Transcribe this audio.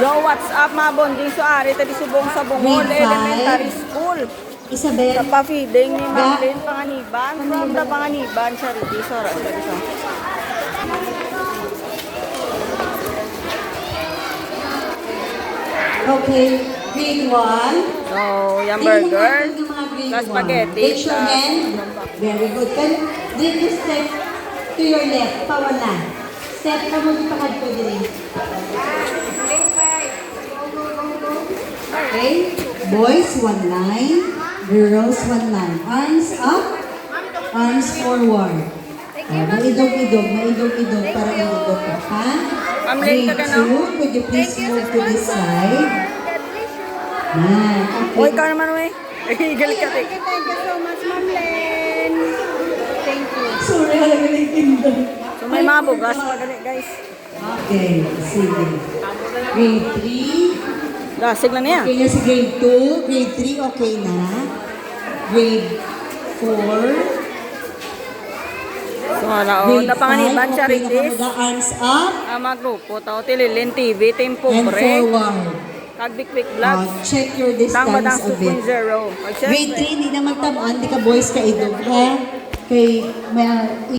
Joe, what's up mga bonding so ari tadi subong sa Bungol Grade Elementary five. School. Isabel. Sa pa-feeding ni Marlene Panganiban from the Panganiban Charity. Sora, tadi so. Okay, grade 1. So, yung burger, plus spaghetti, Raise your hand. Very good. Did you step to your left? Pawala. Step ka mo di pakad ko din. Okay. Boys, one line. Girls, one line. Arms up. Arms forward. Maidog-idog. Maidog-idog para ilugod ka. Ha? Grade 2, could you please move to this side? Okay. Uy, ikaw naman, uy. Galit ka, Tik. Thank you so much, Ma'am Len. Thank you. Sorry, halagaling So, may mga bugas pa galit, guys. Okay, sige. Grade 3. Lasig na niya. Okay na si grade 2. Grade 3, okay na. Grade 4. So, alaon. Na Panganiban Charities. Okay na arms up Mga grupo, tao Tililin TV, Team and Pobre, forward. Kagbik-Quick Vlogs, Check your Tang Badang distance a bit. 2.0. Grade 3, hindi naman tamaan. Di ka boys ka idog, ha? Kay, may